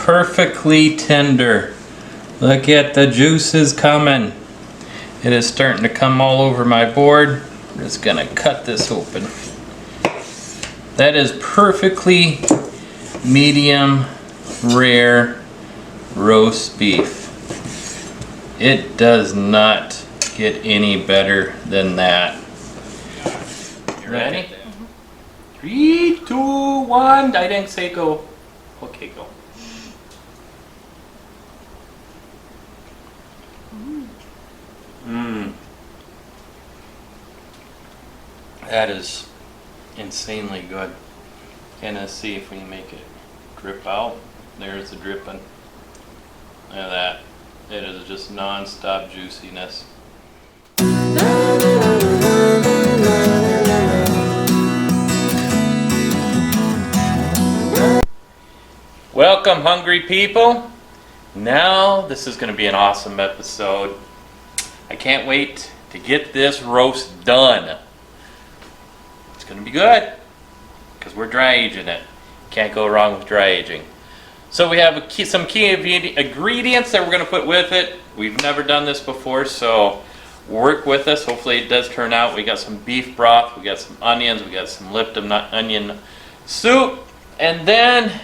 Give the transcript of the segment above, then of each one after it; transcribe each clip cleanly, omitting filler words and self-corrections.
perfectly tender. Look at the juices coming. It is starting to come all over my board. I'm just gonna cut this open. That is perfectly medium rare roast beef. It does not get any better than that. You ready? 3, 2, 1. I didn't say go. Okay, go. That is insanely good. And let's see if we can make it drip out. There's the dripping. Look at that. It is just non-stop juiciness. Welcome, hungry people. Now this is going to be an awesome episode. I can't wait to get this roast done. It's going to be good because we're dry aging it. Can't go wrong with dry aging. So we have some key ingredients that we're going to put with it. We've never done this before, so work with us. Hopefully it does turn out. We got some beef broth, we got some onions, we got some Lipton Onion soup, and then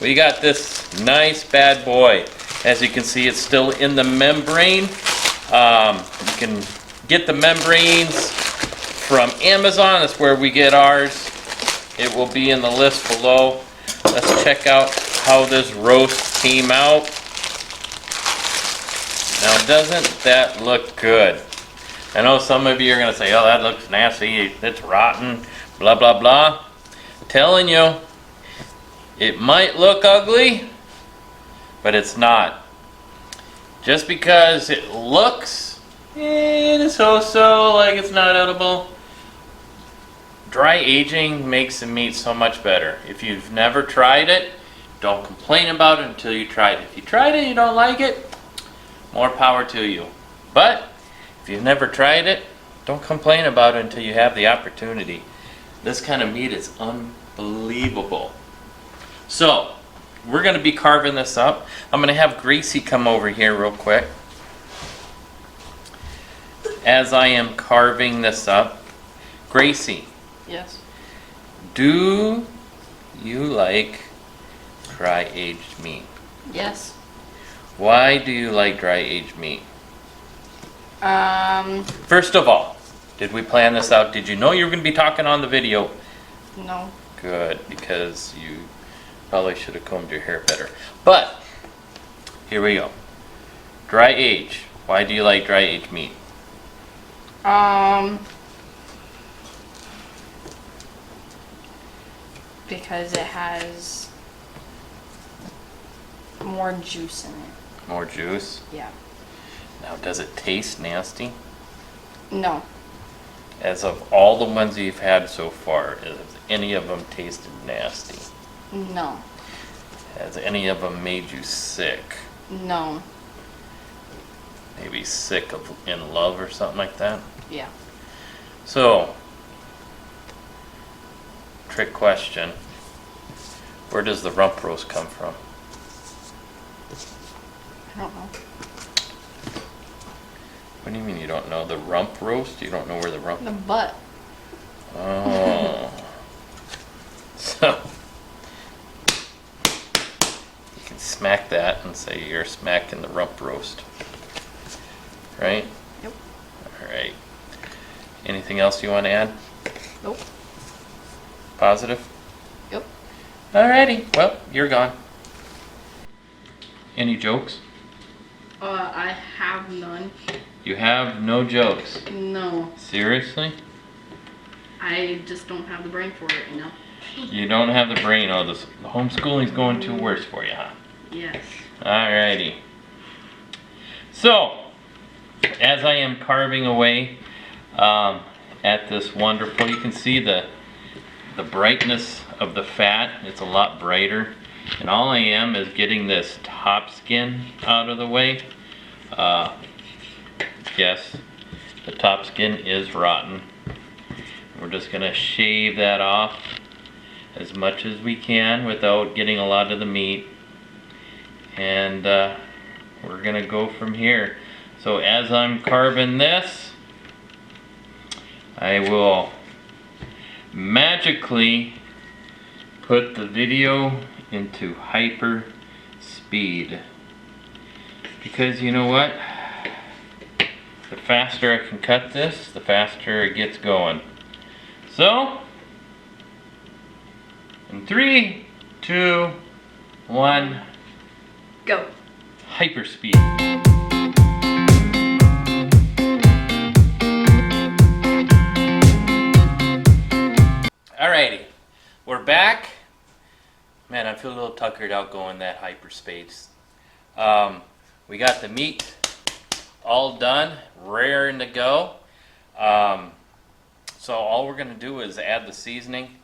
we got this nice bad boy. As you can see, it's still in the membrane. You can get the membranes from Amazon. That's where we get ours. It will be in the list below. Let's check out how this roast came out. Now, doesn't that look good? I know some of you are going to say, oh, that looks nasty, it's rotten, blah, blah, blah. I'm telling you, it might look ugly, but it's not. Just because it looks so like it's not edible, dry aging makes the meat so much better. If you've never tried it, don't complain about it until you try it. If you tried it and you don't like it, more power to you. But if you've never tried it, don't complain about it until you have the opportunity. This kind of meat is unbelievable. So, we're going to be carving this up. I'm going to have Gracie come over here real quick. As I am carving this up, Gracie. Yes. Do you like dry aged meat? Yes. Why do you like dry aged meat? First of all, did we plan this out? Did you know you were going to be talking on the video? No. Good, because you probably should have combed your hair better. But here we go. Dry age. Why do you like dry aged meat? Because it has more juice in it. More juice? Yeah. Now, does it taste nasty? No. As of all the ones you've had so far, has any of them tasted nasty? No. Has any of them made you sick? No. Maybe sick of in love or something like that? Yeah. So, trick question. Where does the rump roast come from? I don't know. What do you mean you don't know? The rump roast? You don't know where the rump... The butt. Oh. So, you can smack that and say you're smacking the rump roast. Right? Yep. Alright. Anything else you want to add? Nope. Positive? Yep. Alrighty. Well, you're gone. Any jokes? I have none. You have no jokes. No. Seriously? I just don't have the brain for it, you know? You don't have the brain. Oh, the homeschooling's going too worse for you, huh? Yes. Alrighty. So, as I am carving away at this wonderful, you can see the brightness of the fat. It's a lot brighter. And all I am is getting this top skin out of the way. Yes, the top skin is rotten. We're just going to shave that off as much as we can without getting a lot of the meat. and we're gonna go from here. So as I'm carving this, I will magically put the video into hyper speed, because you know what? The faster I can cut this, the faster it gets going. So, in 3, 2, 1, Go. hyper speed. Alrighty, we're back. Man, I feel a little tuckered out going that hyperspace. We got the meat all done, raring to go. So all we're gonna do is add the seasoning.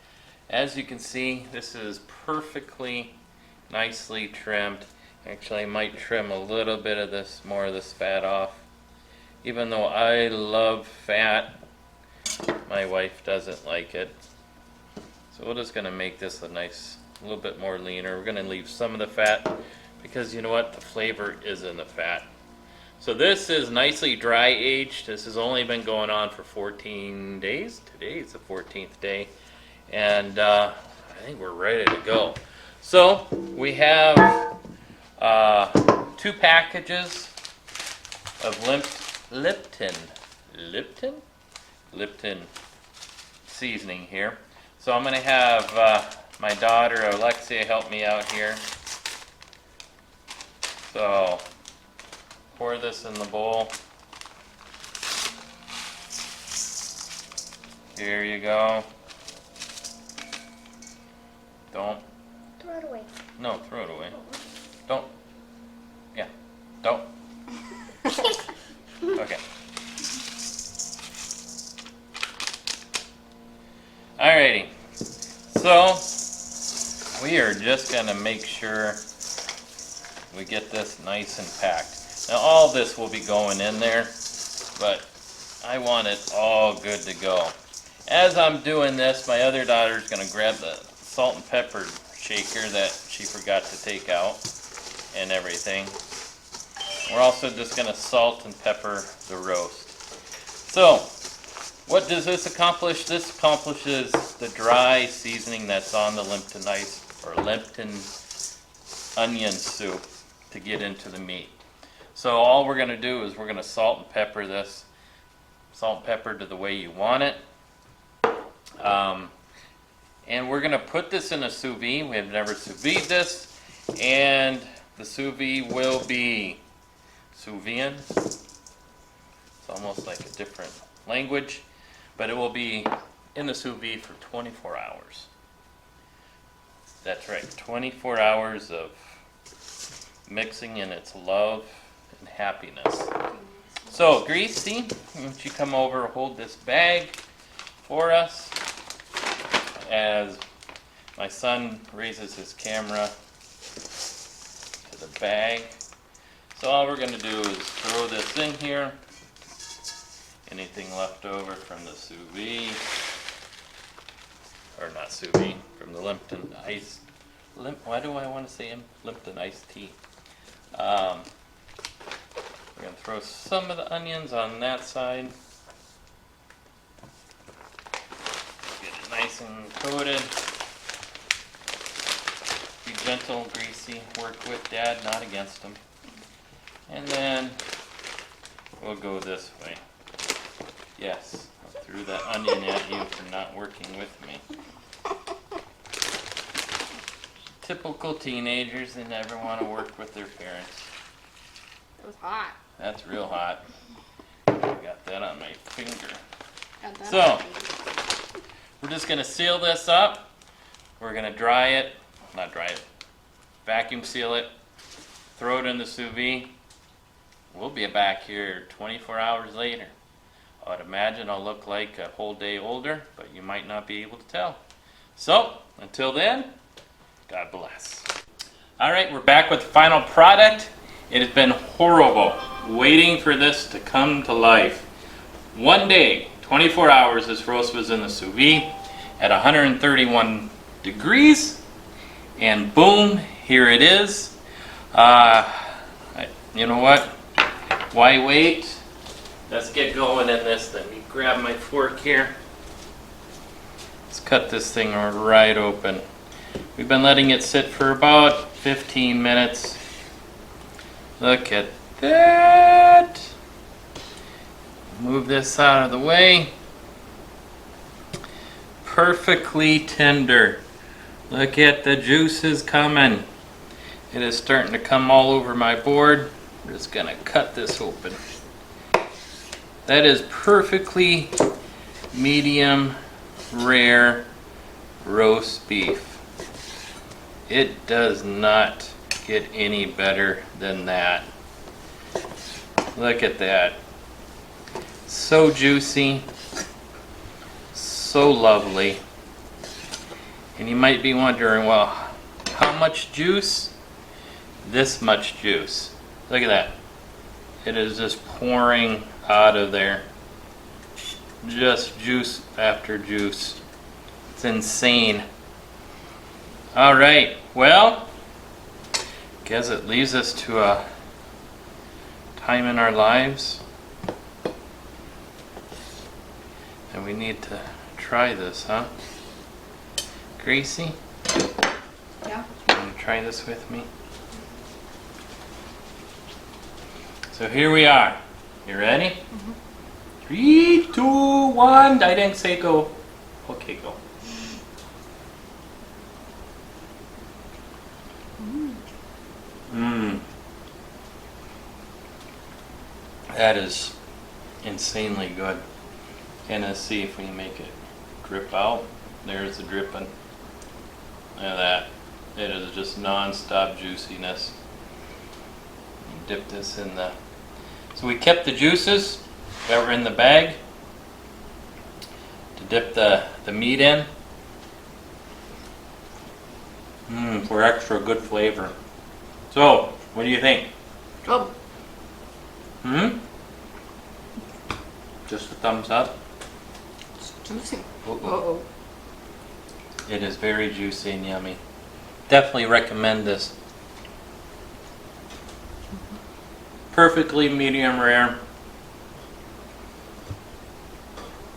As you can see, this is perfectly nicely trimmed. Actually, I might trim a little bit of this, more of this fat off. Even though I love fat, my wife doesn't like it. So we're just gonna make this a little bit more leaner. We're gonna leave some of the fat because you know what? The flavor is in the fat. So this is nicely dry aged. This has only been going on for 14 days. Today is the 14th day. And I think we're ready to go. So we have 2 packages of Lipton seasoning here. So I'm going to have my daughter Alexia help me out here. So pour this in the bowl. Here you go. Don't. Throw it away. No, throw it away. Don't. Yeah, don't. Okay. Alrighty. So, we are just going to make sure we get this nice and packed. Now all this will be going in there, but I want it all good to go. As I'm doing this, my other daughter's going to grab the salt and pepper shaker that she forgot to take out and everything. We're also just going to salt and pepper the roast. So, what does this accomplish? This accomplishes the dry seasoning that's on the Lipton onion soup to get into the meat. So all we're going to do is we're going to salt and pepper this. Salt and pepper to the way you want it. And we're going to put this in a sous vide. We have never sous vide this. And the sous vide will be sous vide. It's almost like a different language. But it will be in the sous vide for 24 hours. That's right, 24 hours of mixing in its love and happiness. So, Greasy, why don't you come over and hold this bag for us as my son raises his camera to the bag. So all we're going to do is throw this in here. Anything left over from the sous vide, or not sous vide, from the Lipton ice. Why do I want to say Lipton iced tea? We're going to throw some of the onions on that side. Get it nice and coated. Be gentle, Greasy. Work with Dad, not against him. And then we'll go this way. Yes, I threw that onion at you for not working with me. Typical teenagers, they never want to work with their parents. It was hot. That's real hot. I got that on my finger. Got that So, on my finger. we're just going to seal this up. We're going to dry it, not dry it, vacuum seal it, throw it in the sous vide. We'll be back here 24 hours later. I would imagine I'll look like a whole day older, but you might not be able to tell. So, until then, God bless. Alright, we're back with the final product. It has been horrible waiting for this to come to life. One day, 24 hours, this roast was in the sous vide at 131 degrees, and boom, here it is. You know what? Why wait? Let's get going in this. Let me grab my fork here. Let's cut this thing right open. We've been letting it sit for about 15 minutes. Look at that. Move this out of the way. Perfectly tender. Look at the juices coming. It is starting to come all over my board. I'm just gonna cut this open. That is perfectly medium rare roast beef. It does not get any better than that. Look at that. So juicy, so lovely. And you might be wondering, well, how much juice? This much juice. Look at that. It is just pouring out of there. Just juice after juice. It's insane. All right, well, guess it leads us to a time in our lives, and we need to try this, huh? Gracie, Yeah. you want to try this with me? So here we are. You ready? Mm-hmm. 3, 2, 1. I didn't say go. Okay, go. Mmm. That is insanely good. And let's see if we can make it drip out. There's the dripping. Look at that. It is just non-stop juiciness. Dip this in the... So we kept the juices that were in the bag to dip the meat in. For extra good flavor. So, what do you think? Oh, Just a thumbs up? it's juicy. Uh-oh. Uh-oh. It is very juicy and yummy. Definitely recommend this. Perfectly medium rare.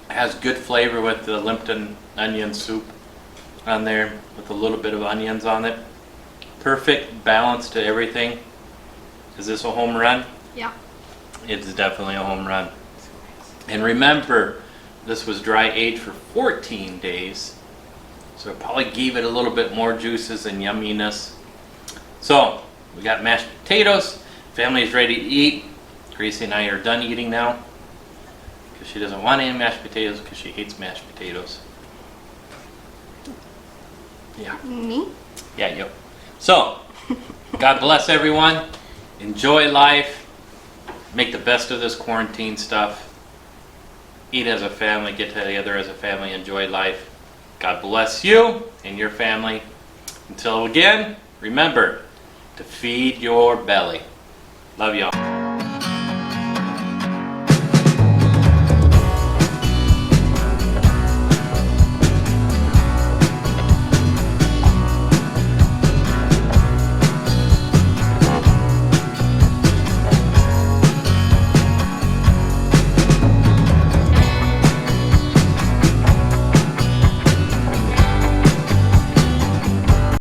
Has good flavor with the Lipton Onion soup on there with a little bit of onions on it. Perfect balance to everything. Is this a home run? Yeah. It's definitely a home run. And remember, this was dry aged for 14 days. So it probably gave it a little bit more juices and yumminess. So, we got mashed potatoes. Family's ready to eat. Gracie and I are done eating now. Because she doesn't want any mashed potatoes because she hates mashed potatoes. Yeah. Me? Yeah, you. So, God bless everyone. Enjoy life. Make the best of this quarantine stuff. Eat as a family. Get together as a family. Enjoy life. God bless you and your family. Until again, remember to feed your belly. Love y'all.